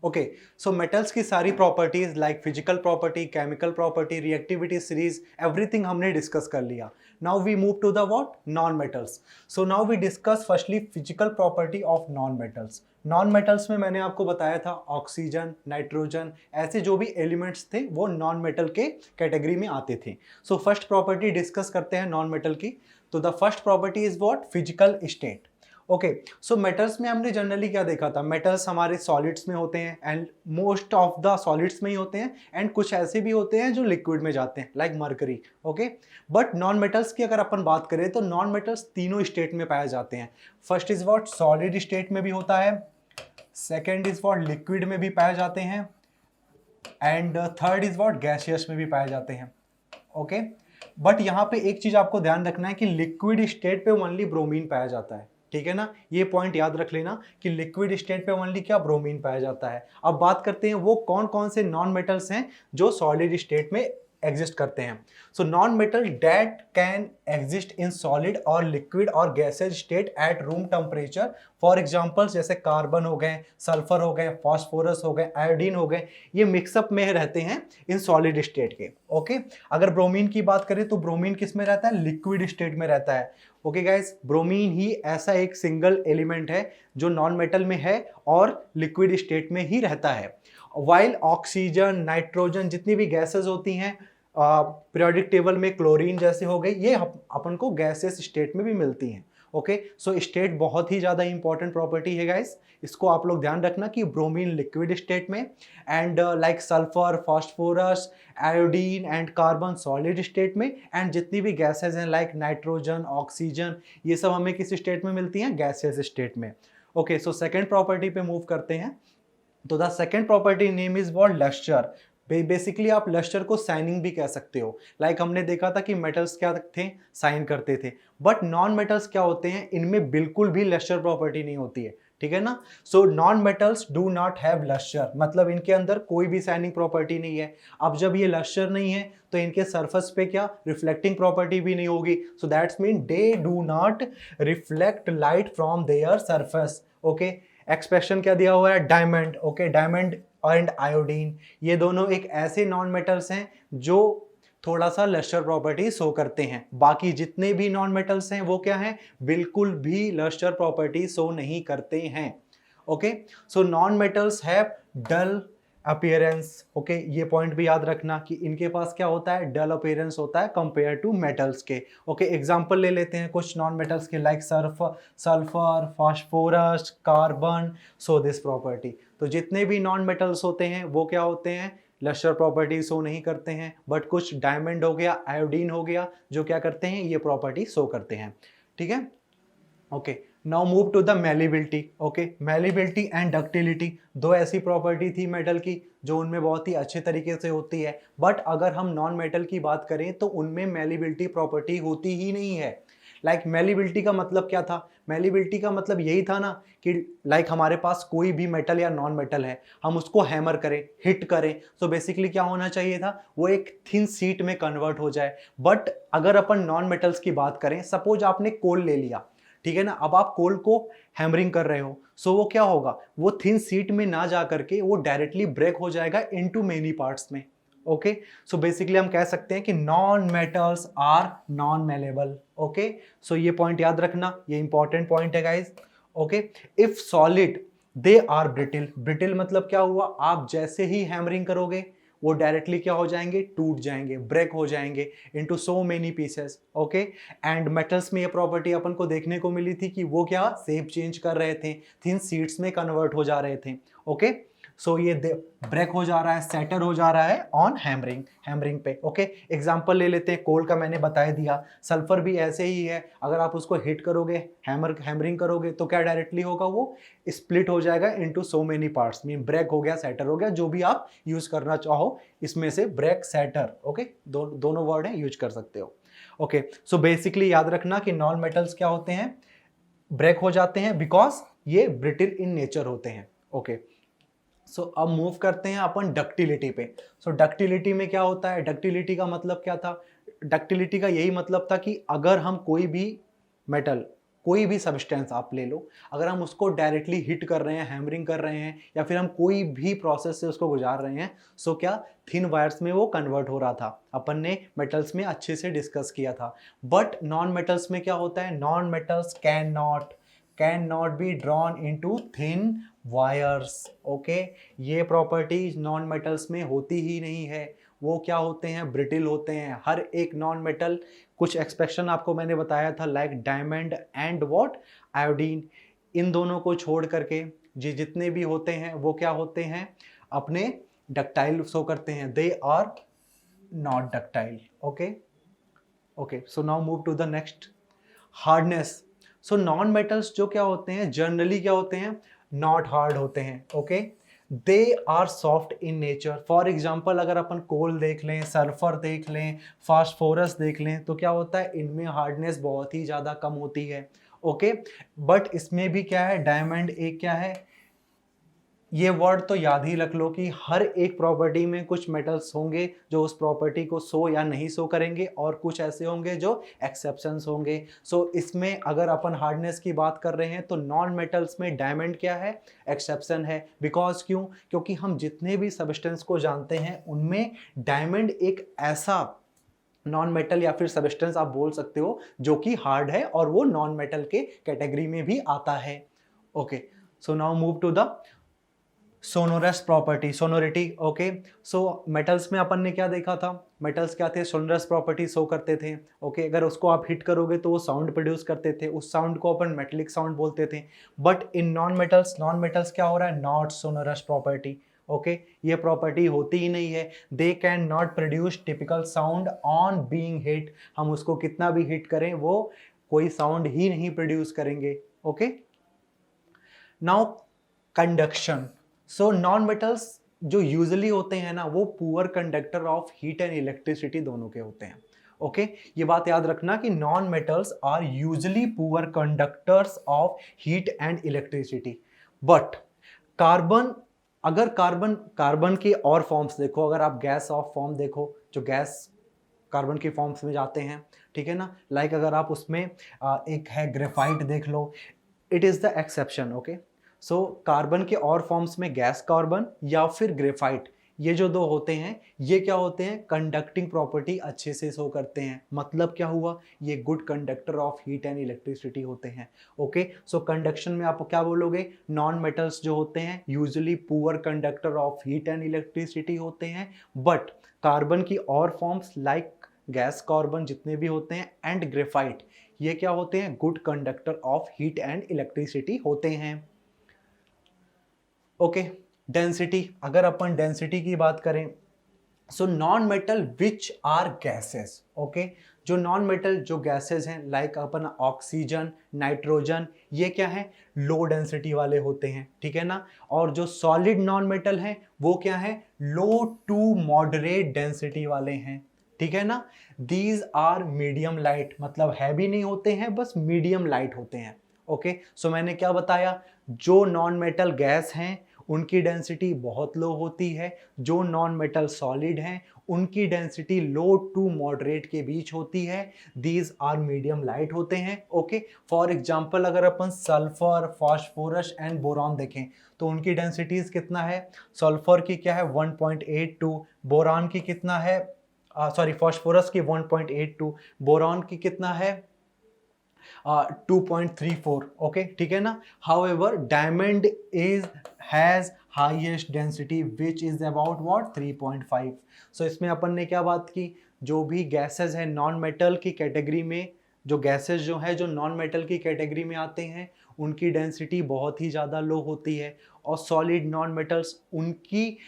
Okay, so metals की सारी properties like physical property, chemical property, reactivity series, everything हमने discuss कर लिया. Now we move to the what non metals. So now we discuss firstly physical property of non metals. Non metals में मैंने आपको बताया था ऑक्सीजन, नाइट्रोजन, ऐसे जो भी एलिमेंट्स थे वो नॉन मेटल के कैटेगरी में आते थे. सो फर्स्ट प्रॉपर्टी डिस्कस करते हैं नॉन मेटल की. तो the first property is what physical state. Okay, so metals में हमने जनरली क्या देखा था, मेटल्स हमारे सॉलिड्स में होते हैं and most of the solids में ही होते हैं एंड कुछ ऐसे भी होते हैं जो लिक्विड में जाते हैं like mercury. Okay, but non metals की अगर अपन बात करें तो नॉन मेटल्स तीनों स्टेट में पाए जाते हैं. First is what solid state में भी होता है, सेकेंड इज व्हाट लिक्विड में भी पाए जाते हैं and third is what gaseous में भी पाए जाते हैं. ओके, बट यहाँ पे एक चीज आपको ध्यान रखना है कि लिक्विड स्टेट पे ओनली ब्रोमीन पाया जाता है. ठीक है ना, ये पॉइंट याद रख लेना कि लिक्विड स्टेट पे ओनली क्या ब्रोमीन पाया जाता है. अब बात करते हैं वो कौन कौन से नॉन मेटल्स हैं जो सॉलिड स्टेट में एग्जिस्ट करते हैं. सो non metal that can exist in solid और लिक्विड और gases state at room temperature. For examples जैसे कार्बन हो गए, सल्फर हो गए, फास्फोरस हो गए, आयोडीन हो गए, ये मिक्सअप में रहते हैं इन सॉलिड स्टेट के. ओके, अगर ब्रोमीन की बात करें तो ब्रोमीन किस में रहता है, लिक्विड स्टेट में रहता है. ओके गाइस, ब्रोमीन ही ऐसा एक सिंगल एलिमेंट है जो नॉन मेटल में है और लिक्विड स्टेट में ही रहता है. वाइल ऑक्सीजन, नाइट्रोजन, जितनी भी गैसेस होती हैं पीरियोडिक टेबल में क्लोरीन जैसे हो गई, ये अपन को गैसेस स्टेट में भी मिलती हैं. ओके, सो स्टेट बहुत ही ज़्यादा इंपॉर्टेंट प्रॉपर्टी है गाइस, इसको आप लोग ध्यान रखना कि ब्रोमीन लिक्विड स्टेट में and like sulphur, phosphorus, iodine and carbon solid state में एंड जितनी भी गैसेस हैं लाइक नाइट्रोजन, ऑक्सीजन, ये सब हमें किस स्टेट में मिलती हैं, गैसियस स्टेट में. ओके, सो सेकेंड प्रॉपर्टी पे मूव करते हैं. तो the second property name is what luster. Basically आप लस्टर को साइनिंग भी कह सकते हो. लाइक हमने देखा था कि मेटल्स क्या थे, साइन करते थे, बट नॉन मेटल्स क्या होते हैं, इनमें बिल्कुल भी लस्टर प्रॉपर्टी नहीं होती है. ठीक है ना, so non metals do not have luster, मतलब इनके अंदर कोई भी साइनिंग प्रॉपर्टी नहीं है. अब जब ये लस्टर नहीं है तो इनके सरफेस पे क्या रिफ्लेक्टिंग प्रॉपर्टी भी नहीं होगी. So that's mean they do not reflect light from their surface. Okay, expression क्या दिया हुआ है, diamond. Okay, diamond and iodine ये दोनों एक ऐसे नॉन मेटल्स हैं जो थोड़ा सा लस्टर प्रॉपर्टी शो करते हैं. बाकी जितने भी नॉन मेटल्स हैं वो क्या हैं, बिल्कुल भी लस्टर प्रॉपर्टी शो नहीं करते हैं. Okay, so non metals have dull appearance. Okay, ये पॉइंट भी याद रखना कि इनके पास क्या होता है, डल अपीयरेंस होता है कंपेयर टू मेटल्स के. ओके, एग्जांपल ले लेते हैं कुछ नॉन मेटल्स के like sulphur, phosphorus, carbon. So this property, तो जितने भी नॉन मेटल्स होते हैं वो क्या होते हैं, लस्टर प्रॉपर्टी शो नहीं करते हैं, बट कुछ डायमंड हो गया, आयोडीन हो गया, जो क्या करते हैं, ये प्रॉपर्टी शो करते हैं. ठीक है. Okay, now move to the malleability. Okay, malleability and ductility दो ऐसी प्रॉपर्टी थी मेटल की जो उनमें बहुत ही अच्छे तरीके से होती है, बट अगर हम नॉन मेटल की बात करें तो उनमें मैलिबिलिटी प्रॉपर्टी होती ही नहीं है. लाइक मैलिबिलिटी का मतलब क्या था, मैलिबिलिटी का मतलब यही था ना कि लाइक हमारे पास कोई भी मेटल या नॉन मेटल है, हम उसको हैमर करें, हिट करें, तो बेसिकली क्या होना चाहिए था, वो एक थिन शीट में कन्वर्ट हो जाए. बट अगर अपन नॉन मेटल्स की बात करें, सपोज आपने कोल ले लिया, ठीक है ना, अब आप कोल को हैमरिंग कर रहे हो, सो वो क्या होगा, वो थिन शीट में ना जा करके वो डायरेक्टली ब्रेक हो जाएगा इनटू मेनी पार्ट्स में. ओके, सो बेसिकली हम कह सकते हैं कि non metals are non malleable. Okay, so ये पॉइंट याद रखना, ये इंपॉर्टेंट पॉइंट है guys. Okay, if solid they are brittle. Brittle मतलब क्या हुआ, आप जैसे ही हैमरिंग करोगे वो डायरेक्टली क्या हो जाएंगे, टूट जाएंगे, ब्रेक हो जाएंगे into so many pieces. Okay, and metals में ये प्रॉपर्टी अपन को देखने को मिली थी कि वो क्या शेप चेंज कर रहे थे, थिन शीट्स में कन्वर्ट हो जा रहे थे. ओके, सो ये ब्रेक हो जा रहा है, सेटर हो जा रहा है ऑन हैमरिंग पे. ओके, एग्जांपल ले लेते हैं, कोल का मैंने बता दिया, सल्फर भी ऐसे ही है, अगर आप उसको हिट करोगे, हैमरिंग करोगे तो क्या डायरेक्टली होगा, वो स्प्लिट हो जाएगा into so many parts, mean break हो गया, सेटर हो गया, जो भी आप यूज करना चाहो इसमें से, ब्रेक, सेटर. ओके, दोनों वर्ड है, यूज कर सकते हो. ओके, सो बेसिकली याद रखना कि नॉन मेटल्स क्या होते हैं, ब्रेक हो जाते हैं बिकॉज ये ब्रिटिल इन नेचर होते हैं. ओके, सो अब मूव करते हैं अपन डक्टिलिटी पे. सो डक्टिलिटी में क्या होता है, डक्टिलिटी का मतलब क्या था, डक्टिलिटी का यही मतलब था कि अगर हम कोई भी मेटल कोई भी सब्सटेंस आप ले लो, अगर हम उसको डायरेक्टली हिट कर रहे हैं, हैमरिंग कर रहे हैं, या फिर हम कोई भी प्रोसेस से उसको गुजार रहे हैं, सो क्या थिन वायर्स में वो कन्वर्ट हो रहा था। अपन ने मेटल्स में अच्छे से डिस्कस किया था। बट नॉन मेटल्स में क्या होता है, non metals can not be drawn into thin wires. Okay, ये प्रॉपर्टीज नॉन मेटल्स में होती ही नहीं है। वो क्या होते हैं, ब्रिटिल होते हैं। हर एक नॉन मेटल, कुछ एक्सपेक्शन आपको मैंने बताया था, like diamond and what, iodine, इन दोनों को छोड़ करके जितने भी होते हैं वो क्या होते हैं, अपने डक्टाइल शो करते हैं, they are not ductile. Okay, so now move to the next, hardness. So non metals जो क्या होते हैं, जनरली क्या होते हैं, नॉट हार्ड होते हैं। Okay, they are soft in nature. For example अगर अपन कोल देख लें, सल्फर देख लें, फास्फोरस देख लें, तो क्या होता है, इनमें हार्डनेस बहुत ही ज़्यादा कम होती है। ओके, बट इसमें भी क्या है, डायमंड एक क्या है, ये वर्ड तो याद ही रख लो कि हर एक प्रॉपर्टी में कुछ मेटल्स होंगे जो उस प्रॉपर्टी को शो या नहीं शो करेंगे, और कुछ ऐसे होंगे जो एक्सेप्शंस होंगे। सो इसमें अगर अपन हार्डनेस की बात कर रहे हैं तो नॉन मेटल्स में डायमंड क्या है, एक्सेप्शन है। बिकॉज क्यों, क्योंकि हम जितने भी सब्सटेंस को जानते हैं उनमें डायमंड एक ऐसा नॉन मेटल या फिर सब्सटेंस आप बोल सकते हो जो कि हार्ड है, और वो नॉन मेटल के कैटेगरी में भी आता है। Okay, so now move to the sonorous property, sonority. Okay, so metals में अपन ने क्या देखा था, मेटल्स क्या थे, सोनोरस प्रॉपर्टी शो करते थे। ओके, अगर उसको आप हिट करोगे तो वो साउंड प्रोड्यूस करते थे, उस साउंड को अपन मेटेलिक साउंड बोलते थे। बट इन नॉन मेटल्स क्या हो रहा है, नॉट सोनोरस प्रॉपर्टी। ओके, ये प्रॉपर्टी होती ही नहीं है। They can not produce typical sound on being hit. हम उसको कितना भी हिट करें वो कोई साउंड ही नहीं प्रोड्यूस करेंगे। Okay, now conduction. सो नॉन मेटल्स जो यूजुअली होते हैं ना, वो poor conductor of heat and electricity दोनों के होते हैं। ओके, ये बात याद रखना कि non metals are usually poor conductors of heat and electricity. But carbon, अगर कार्बन की और फॉर्म्स देखो, अगर आप गैस ऑफ फॉर्म देखो, जो गैस कार्बन की फॉर्म्स में जाते हैं, ठीक है ना, लाइक अगर आप उसमें एक है ग्रेफाइट देख लो, it is the exception. Okay, so carbon के और फॉर्म्स में गैस कार्बन या फिर ग्रेफाइट, ये जो दो होते हैं, ये क्या होते हैं, कंडक्टिंग प्रॉपर्टी अच्छे से शो करते हैं। मतलब क्या हुआ, ये good conductor of heat and electricity होते हैं। ओके, सो कंडक्शन में आप क्या बोलोगे, नॉन मेटल्स जो होते हैं usually poor conductor of heat and electricity होते हैं। बट कार्बन की और फॉर्म्स लाइक गैस कार्बन जितने भी होते हैं एंड ग्रेफाइट, ये क्या होते हैं, good conductor of heat and electricity होते हैं। ओके, डेंसिटी, अगर अपन डेंसिटी की बात करें, so non metal which are gases. Okay, जो नॉन मेटल जो गैसेस हैं, लाइक अपन ऑक्सीजन, नाइट्रोजन, ये क्या है, लो डेंसिटी वाले होते हैं, ठीक है ना। और जो सॉलिड नॉन मेटल हैं वो क्या है, लो टू मॉडरेट डेंसिटी वाले हैं, ठीक है ना। दीज आर मीडियम लाइट, मतलब हैवी नहीं होते हैं, बस मीडियम लाइट होते हैं। ओके, सो मैंने क्या बताया, जो नॉन मेटल गैस हैं उनकी डेंसिटी बहुत लो होती है, जो नॉन मेटल सॉलिड हैं उनकी डेंसिटी लो टू मॉडरेट के बीच होती है। दीज आर मीडियम लाइट होते हैं। ओके, फॉर एग्जांपल अगर अपन सल्फर, फास्फोरस एंड बोरॉन देखें तो उनकी डेंसिटीज कितना है, सल्फर की क्या है 1.82, बोरॉन की कितना है, सॉरी फास्फोरस की 1.82, बोरॉन की कितना है 2.34। ओके, ठीक है ना। However diamond has highest density which is about what 3.5। सो इसमें अपन ने क्या बात की, जो भी गैसेस है नॉन मेटल की कैटेगरी में, जो गैसेस जो है जो नॉन मेटल की कैटेगरी में आते हैं उनकी डेंसिटी बहुत ही ज़्यादा लो होती है, और सॉलिड नॉन मेटल्स उनकी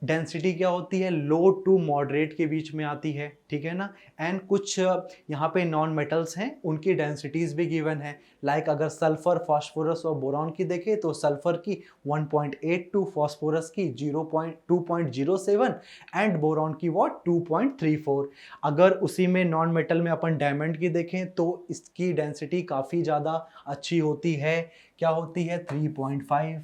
डेंसिटी क्या होती है, लो टू मॉडरेट के बीच में आती है, ठीक है ना। एंड कुछ यहाँ पे नॉन मेटल्स हैं उनकी डेंसिटीज भी गिवन है, लाइक अगर सल्फर, फास्फोरस और बोरॉन की देखें तो सल्फर की 1.82, फास्फोरस की 2.07 एंड बोरॉन की व्हाट 2.34। अगर उसी में नॉन मेटल में अपन डायमंड की देखें तो इसकी डेंसिटी काफ़ी ज़्यादा अच्छी होती है, क्या होती है 3.5।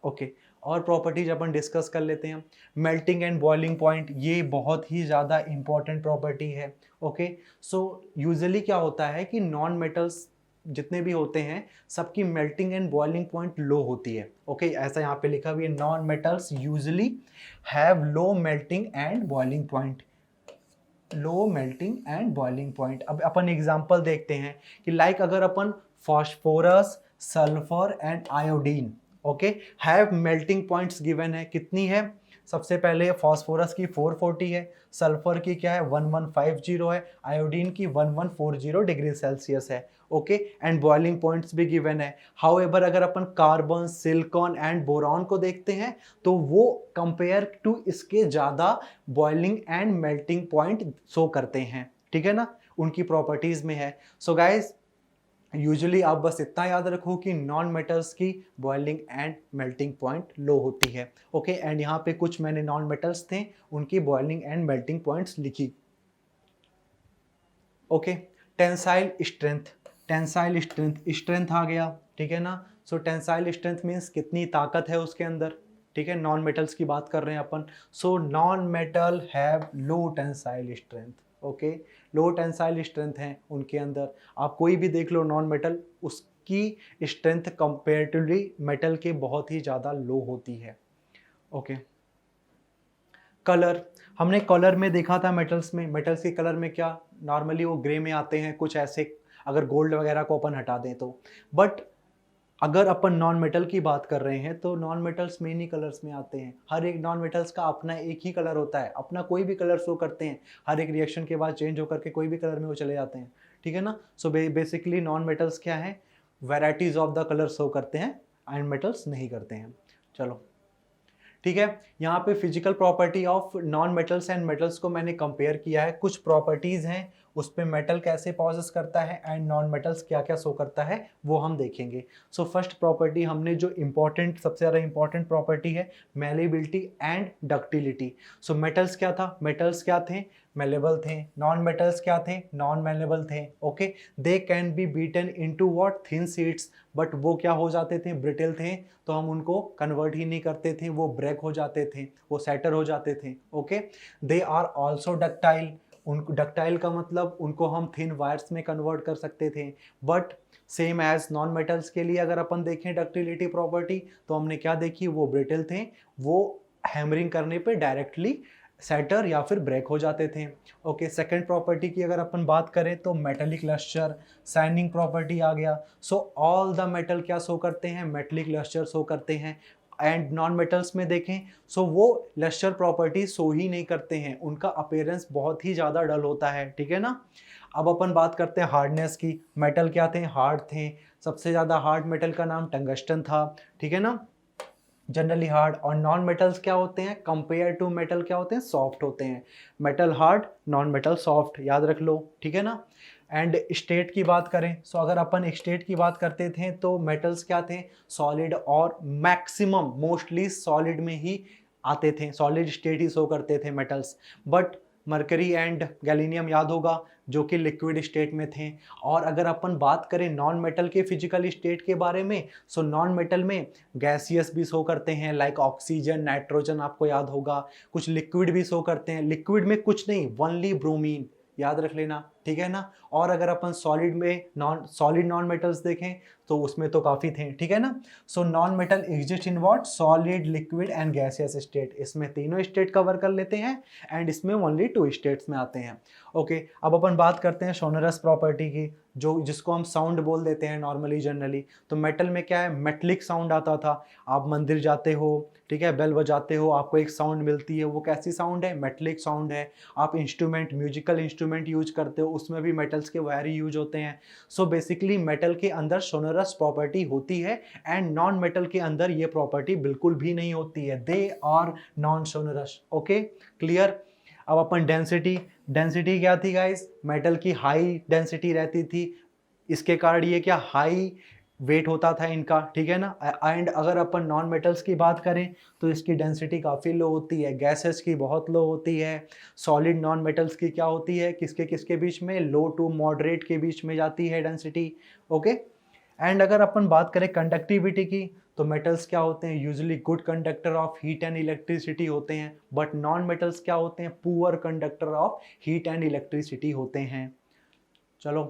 ओके, और प्रॉपर्टीज अपन डिस्कस कर लेते हैं। मेल्टिंग एंड बॉइलिंग पॉइंट, ये बहुत ही ज़्यादा इंपॉर्टेंट प्रॉपर्टी है। ओके, सो यूजुअली क्या होता है कि नॉन मेटल्स जितने भी होते हैं सबकी melting and boiling point low होती है। ओके, ऐसा यहाँ पे लिखा हुआ है, non metals usually have low melting and boiling point, low melting and boiling point. अब अपन एग्जांपल देखते हैं कि लाइक अगर अपन phosphorus, sulphur and iodine, okay, have melting points given है, कितनी है? सबसे पहले फास्फोरस की 440 है, सल्फर की क्या है 1150 है, आयोडीन की 1140 डिग्री सेल्सियस है। ओके, एंड बॉइलिंग पॉइंट्स भी गिवन है। हाउएवर अगर अपन कार्बन, सिलिकॉन एंड बोरॉन को देखते हैं तो वो कंपेयर टू इसके ज़्यादा boiling and melting point show करते हैं, ठीक है ना, उनकी प्रॉपर्टीज में है। सो गाइस यूजुअली आप बस इतना याद रखो कि नॉन मेटल्स की boiling and melting point low होती है। ओके, एंड यहाँ पे कुछ मैंने नॉन मेटल्स थे उनकी बॉइलिंग एंड मेल्टिंग पॉइंट्स लिखी। Okay, tensile strength, tensile strength, strength आ गया, ठीक है ना। सो टेंसाइल स्ट्रेंथ मीन्स कितनी ताकत है उसके अंदर, ठीक है, नॉन मेटल्स की बात कर रहे हैं अपन। So non metal have low tensile strength, okay, low tensile strength है उनके अंदर। आप कोई भी देख लो नॉन मेटल, उसकी स्ट्रेंथ कंपेरेटिवली मेटल के बहुत ही ज़्यादा लो होती है। ओके, कलर, हमने कलर में देखा था मेटल्स में, मेटल्स के कलर में क्या नॉर्मली वो ग्रे में आते हैं कुछ ऐसे, अगर गोल्ड वगैरह को अपन हटा दें तो। बट अगर अपन नॉन मेटल की बात कर रहे हैं तो नॉन मेटल्स में ही कलर्स में आते हैं। हर एक नॉन मेटल्स का अपना एक ही कलर होता है, अपना कोई भी कलर शो करते हैं, हर एक रिएक्शन के बाद चेंज होकर के कोई भी कलर में वो चले जाते हैं, ठीक है ना। सो बेसिकली नॉन मेटल्स क्या है, varieties of the colour show करते हैं एंड मेटल्स नहीं करते हैं। चलो ठीक है, यहाँ पे physical property of non metals and metals को मैंने कंपेयर किया है। कुछ प्रॉपर्टीज हैं उस पे मेटल कैसे पॉजेस करता है एंड नॉन मेटल्स क्या क्या शो करता है वो हम देखेंगे। सो फर्स्ट प्रॉपर्टी हमने जो इंपॉर्टेंट, सबसे ज़्यादा इंपॉर्टेंट प्रॉपर्टी है malleability and ductility. So metals क्या था, मेटल्स क्या थे, मेलेबल थे। नॉन मेटल्स क्या थे, नॉन मेलेबल थे। Okay, they can be beaten into what, thin sheets, but वो क्या हो जाते थे, ब्रिटल थे, तो हम उनको कन्वर्ट ही नहीं करते थे, वो ब्रेक हो जाते थे, वो सेटर हो जाते थे। Okay, they are also ductile, उनको डक्टाइल का मतलब उनको हम थिन वायर्स में कन्वर्ट कर सकते थे। But same as non metals के लिए अगर अपन देखें डक्टिलिटी प्रॉपर्टी तो हमने क्या देखी, वो ब्रिटल थे, वो हैमरिंग करने पे डायरेक्टली सेटर या फिर ब्रेक हो जाते थे। ओके, सेकंड प्रॉपर्टी की अगर अपन बात करें तो मेटेलिक लस्टर, शाइनिंग प्रॉपर्टी आ गया। सो ऑल द मेटल क्या शो करते हैं, मेटेलिक लस्टर शो करते हैं। एंड नॉन मेटल्स में देखें सो वो लस्टर प्रॉपर्टी शो ही नहीं करते हैं, उनका अपीयरेंस बहुत ही ज़्यादा डल होता है, ठीक है ना। अब अपन बात करते हैं हार्डनेस की। मेटल क्या थे, हार्ड थे, सबसे ज़्यादा हार्ड मेटल का नाम टंगस्टन था, ठीक है ना, जनरली हार्ड। और नॉन मेटल्स क्या होते हैं, कंपेयर टू मेटल क्या होते हैं, सॉफ्ट होते हैं। Metal hard, non metal soft, याद रख लो, ठीक है ना। एंड स्टेट की बात करें, सो अगर अपन स्टेट की बात करते थे तो मेटल्स क्या थे, सॉलिड, और मैक्सिमम मोस्टली सॉलिड में ही आते थे, सॉलिड स्टेट ही शो करते थे मेटल्स। बट मरकरी एंड गैलीनियम याद होगा जो कि लिक्विड स्टेट में थे। और अगर अपन बात करें नॉन मेटल के फिजिकल स्टेट के बारे में, सो नॉन मेटल में गैसियस भी शो करते हैं, लाइक ऑक्सीजन, नाइट्रोजन, आपको याद होगा। कुछ लिक्विड भी शो करते हैं, लिक्विड में कुछ नहीं, ओनली ब्रोमीन, याद रख लेना, ठीक है ना। और अगर अपन सॉलिड में सॉलिड नॉन मेटल्स देखें तो उसमें तो काफ़ी थे, ठीक है ना। So non metal exist in what, solid, liquid and gaseous state, इसमें तीनों स्टेट कवर कर लेते हैं एंड इसमें ओनली 2 स्टेट्स में आते हैं। ओके, अब अपन बात करते हैं सोनरस प्रॉपर्टी की, जो जिसको हम साउंड बोल देते हैं नॉर्मली जनरली। तो मेटल में क्या है, मेटलिक साउंड आता था। आप मंदिर जाते हो, ठीक है, बेल बजाते हो, आपको एक साउंड मिलती है, वो कैसी साउंड है, मेटलिक साउंड है। आप इंस्ट्रूमेंट, म्यूजिकल इंस्ट्रूमेंट यूज करते हो, उसमें भी मेटल्स के वायर ही यूज होते हैं। सो बेसिकली मेटल के अंदर सोनरस प्रॉपर्टी होती है एंड नॉन मेटल के अंदर ये प्रॉपर्टी बिल्कुल भी नहीं होती है, they are non sonorous. Okay, clear. अब अपन डेंसिटी, डेंसिटी क्या थी गाइस, मेटल की हाई डेंसिटी रहती थी, इसके कारण ये क्या हाई वेट होता था इनका, ठीक है ना। एंड अगर अपन नॉन मेटल्स की बात करें तो इसकी डेंसिटी काफ़ी लो होती है, गैसेस की बहुत लो होती है। सॉलिड नॉन मेटल्स की क्या होती है, किसके किसके बीच में, लो टू मॉडरेट के बीच में जाती है डेंसिटी। ओके, एंड अगर अपन बात करें कंडक्टिविटी की तो मेटल्स क्या होते हैं, usually good conductor of heat and electricity होते हैं। बट नॉन मेटल्स क्या होते हैं, poor conductor of heat and electricity होते हैं। चलो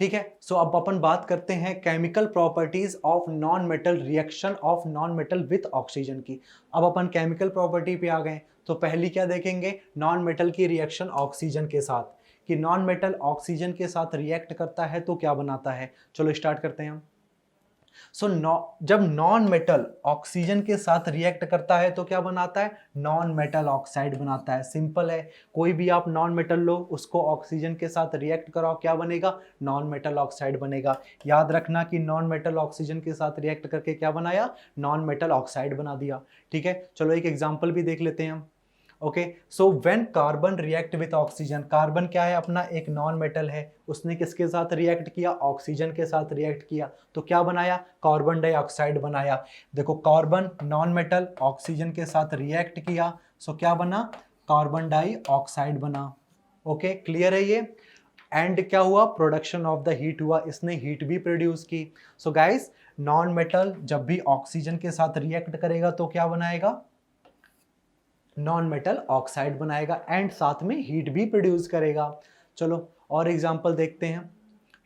ठीक है। सो अब अपन बात करते हैं chemical properties of non metal, reaction of non metal with oxygen की। अब अपन केमिकल प्रॉपर्टी पे आ गए, तो पहली क्या देखेंगे, नॉन मेटल की रिएक्शन ऑक्सीजन के साथ, कि नॉन मेटल ऑक्सीजन के साथ रिएक्ट करता है तो क्या बनाता है। चलो स्टार्ट करते हैं हम। सो जब नॉन मेटल ऑक्सीजन के साथ रिएक्ट करता है तो क्या बनाता है, नॉन मेटल ऑक्साइड बनाता है। सिंपल है, कोई भी आप नॉन मेटल लो, उसको ऑक्सीजन के साथ रिएक्ट कराओ, क्या बनेगा, नॉन मेटल ऑक्साइड बनेगा। याद रखना कि नॉन मेटल ऑक्सीजन के साथ रिएक्ट करके क्या बनाया, नॉन मेटल ऑक्साइड बना दिया। ठीक है, चलो एक एग्जाम्पल भी देख लेते हैं हम। Okay, so when carbon react with oxygen, carbon क्या है अपना, एक नॉन मेटल है, उसने किसके साथ रिएक्ट किया, ऑक्सीजन के साथ रिएक्ट किया, तो क्या बनाया, कार्बन डाइऑक्साइड बनाया। देखो कार्बन नॉन मेटल ऑक्सीजन के साथ रिएक्ट किया, सो क्या बना, कार्बन डाइऑक्साइड बना। ओके, क्लियर है ये। एंड क्या हुआ, प्रोडक्शन ऑफ द हीट हुआ, इसने हीट भी प्रोड्यूस की। सो गाइस, नॉन मेटल जब भी ऑक्सीजन के साथ रिएक्ट करेगा तो क्या बनाएगा, नॉन मेटल ऑक्साइड बनाएगा, एंड साथ में हीट भी प्रोड्यूस करेगा। चलो और एग्जांपल देखते हैं,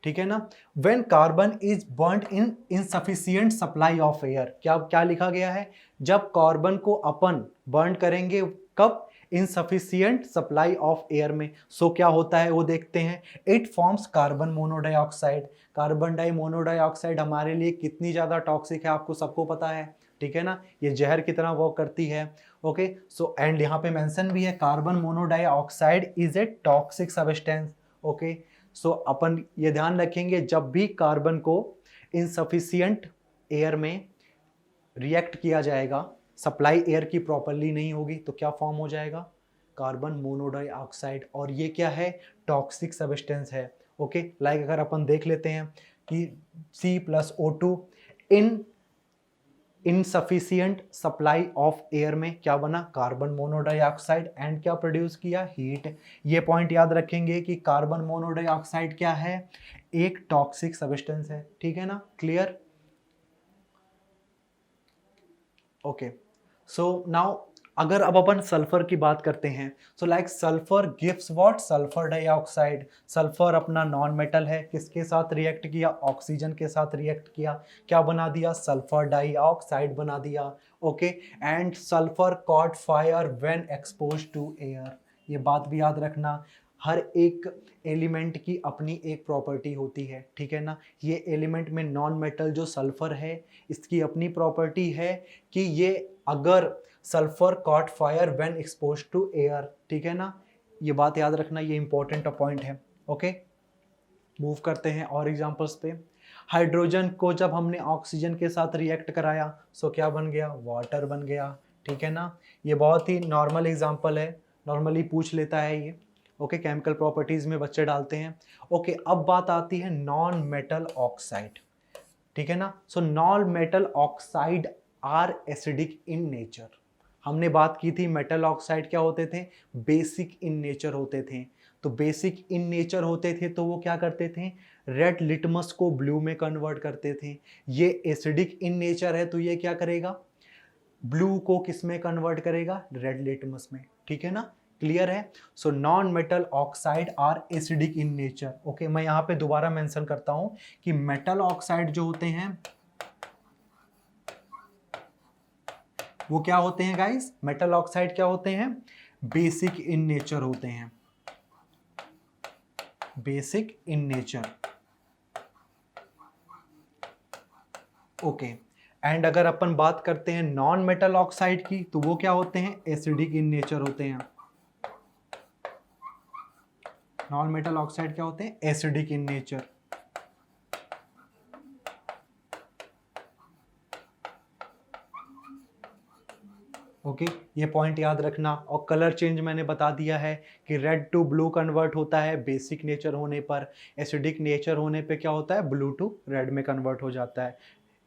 ठीक है ना। When carbon is burned in insufficient supply of air, क्या क्या लिखा गया है, जब कार्बन को अपन बर्न करेंगे, कब, इनसफिशिएंट सप्लाई ऑफ एयर में, सो क्या होता है वो देखते हैं, it forms carbon monoxide. Carbon di monoxide हमारे लिए कितनी ज़्यादा टॉक्सिक है आपको सबको पता है, ठीक है ना, ये जहर की तरह वर्क करती है। ओके, सो एंड यहाँ पे मेंशन भी है, carbon monoxide is a toxic substance. Okay, so अपन ये ध्यान रखेंगे, जब भी कार्बन को इनसफिशिएंट एयर में रिएक्ट किया जाएगा, सप्लाई एयर की प्रॉपरली नहीं होगी, तो क्या फॉर्म हो जाएगा, कार्बन मोनोडाइऑक्साइड, और ये क्या है, टॉक्सिक सब्सटेंस है। ओके, लाइक अगर अपन देख लेते हैं कि C+O2 in insufficient supply of air में क्या बना, कार्बन मोनोडाइऑक्साइड, एंड क्या प्रोड्यूस किया, हीट। ये पॉइंट याद रखेंगे कि कार्बन मोनोडाइऑक्साइड क्या है, एक टॉक्सिक सब्सटेंस है, ठीक है ना, क्लियर। ओके, सो नाउ अगर अब अपन सल्फर की बात करते हैं, so like sulphur gives what, sulphur dioxide. Sulphur अपना नॉन मेटल है, किसके साथ रिएक्ट किया, ऑक्सीजन के साथ रिएक्ट किया, क्या बना दिया, सल्फर डाइऑक्साइड बना दिया। Okay, and sulphur caught fire when exposed to air. ये बात भी याद रखना, हर एक एलिमेंट की अपनी एक प्रॉपर्टी होती है, ठीक है ना। ये एलिमेंट में नॉन मेटल जो सल्फर है, इसकी अपनी प्रॉपर्टी है कि ये अगर sulphur caught fire when expose to air, ठीक है ना, ये बात याद रखना, ये इंपॉर्टेंट पॉइंट है। ओके, मूव करते हैं और एग्जांपल्स पे। हाइड्रोजन को जब हमने ऑक्सीजन के साथ रिएक्ट कराया, सो क्या बन गया, वाटर बन गया, ठीक है ना। ये बहुत ही नॉर्मल एग्जांपल है, नॉर्मली पूछ लेता है ये। ओके, केमिकल प्रॉपर्टीज में बच्चे डालते हैं। ओके, अब बात आती है नॉन मेटल ऑक्साइड, ठीक है ना। So non metal oxide are acidic in nature. हमने बात की थी मेटल ऑक्साइड क्या होते थे, बेसिक इन नेचर होते थे। तो बेसिक इन नेचर होते थे तो वो क्या करते थे, रेड लिटमस को ब्लू में कन्वर्ट करते थे। ये एसिडिक इन नेचर है तो ये क्या करेगा, ब्लू को किस में कन्वर्ट करेगा, रेड लिटमस में, ठीक है ना, क्लियर है। So non metal oxide are acidic in nature. Okay, मैं यहाँ पे दोबारा मेंशन करता हूं कि मेटल ऑक्साइड जो होते हैं वो क्या होते हैं गाइस, मेटल ऑक्साइड क्या होते हैं, बेसिक इन नेचर होते हैं, basic in nature. Okay, and अगर अपन बात करते हैं नॉन मेटल ऑक्साइड की, तो वो क्या होते हैं, एसिडिक इन नेचर होते हैं। नॉन मेटल ऑक्साइड क्या होते हैं, एसिडिक इन नेचर। ओके, ये पॉइंट याद रखना। और कलर चेंज मैंने बता दिया है कि रेड टू ब्लू कन्वर्ट होता है बेसिक नेचर होने पर, एसिडिक नेचर होने पे क्या होता है, ब्लू टू रेड में कन्वर्ट हो जाता है।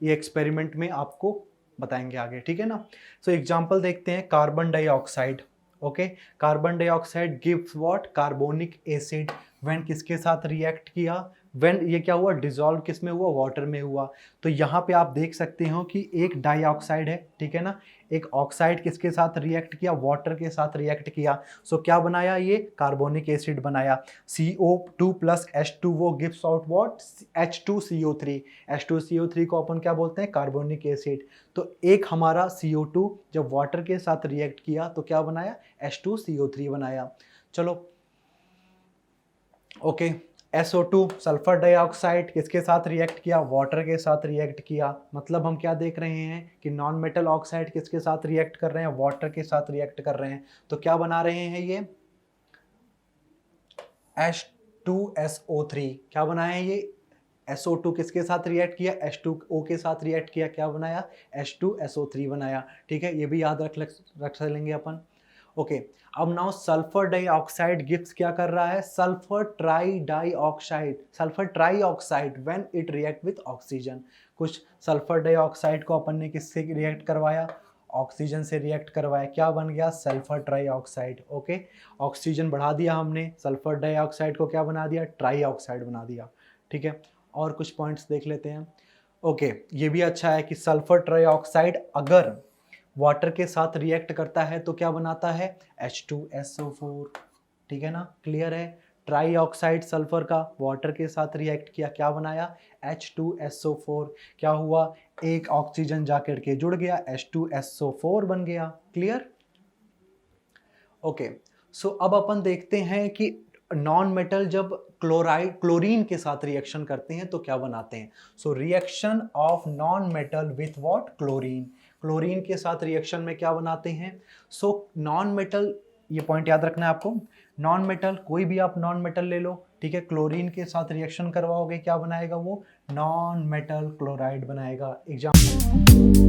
ये एक्सपेरिमेंट में आपको बताएंगे आगे, ठीक है ना। सो एग्जांपल देखते हैं, carbon dioxide. Okay, carbon dioxide gives what, carbonic acid when किसके साथ रिएक्ट किया, व्हेन ये क्या हुआ, डिसॉल्व किस में हुआ, वाटर में हुआ। तो यहाँ पे आप देख सकते हो कि एक डाइऑक्साइड है, ठीक है ना, एक ऑक्साइड किसके साथ रिएक्ट किया, वाटर के साथ रिएक्ट किया। सो क्या बनाया, ये कार्बोनिक एसिड बनाया। CO2 प्लस H2 वो gives out what, H2CO3। H2CO3 को अपन क्या बोलते हैं, कार्बोनिक एसिड। तो एक हमारा CO2 जब वाटर के साथ रिएक्ट किया तो क्या बनाया, H2CO3 बनाया। चलो ओके, SO2 सल्फर डाइऑक्साइड किसके साथ रिएक्ट किया, वाटर के साथ रिएक्ट किया। मतलब हम क्या देख रहे हैं कि नॉन मेटल ऑक्साइड किसके साथ रिएक्ट कर रहे हैं, वाटर के साथ रिएक्ट कर रहे हैं। तो क्या बना रहे हैं ये H2SO3। क्या बनाया है ये, SO2 किसके साथ रिएक्ट किया, H2O के साथ रिएक्ट किया, क्या बनाया, H2SO3 बनाया। ठीक है, ये भी याद रख लेंगे अपन। ओके, अब नाउ सल्फर डाइऑक्साइड गिव्स क्या कर रहा है, sulphur try dioxide, sulphur trioxide when it react with oxygen. कुछ सल्फर डाइऑक्साइड को अपन ने किससे रिएक्ट करवाया, ऑक्सीजन से रिएक्ट करवाया, क्या बन गया, सल्फर ट्राइऑक्साइड। ओके, ऑक्सीजन बढ़ा दिया हमने, सल्फर डाइऑक्साइड को क्या बना दिया, ट्राइऑक्साइड बना दिया। ठीक है, और कुछ पॉइंट्स देख लेते हैं। ओके, ये भी अच्छा है कि सल्फर ट्राइऑक्साइड अगर वाटर के साथ रिएक्ट करता है तो क्या बनाता है, H2SO4। ठीक है ना, क्लियर है। ट्राई ऑक्साइड सल्फर का वाटर के साथ रिएक्ट किया, क्या बनाया, H2SO4। क्या हुआ, एक ऑक्सीजन जाकर के जुड़ गया, H2SO4 बन गया। क्लियर। ओके, सो अब अपन देखते हैं कि नॉन मेटल जब क्लोरीन के साथ रिएक्शन करते हैं तो क्या बनाते हैं। So reaction of non metal with what, chlorine. Chlorine के साथ रिएक्शन में क्या बनाते हैं। सो नॉन मेटल, ये पॉइंट याद रखना है आपको, नॉन मेटल कोई भी आप नॉन मेटल ले लो, ठीक है, क्लोरीन के साथ रिएक्शन करवाओगे, क्या बनाएगा वो, नॉन मेटल क्लोराइड बनाएगा। एग्जाम्पल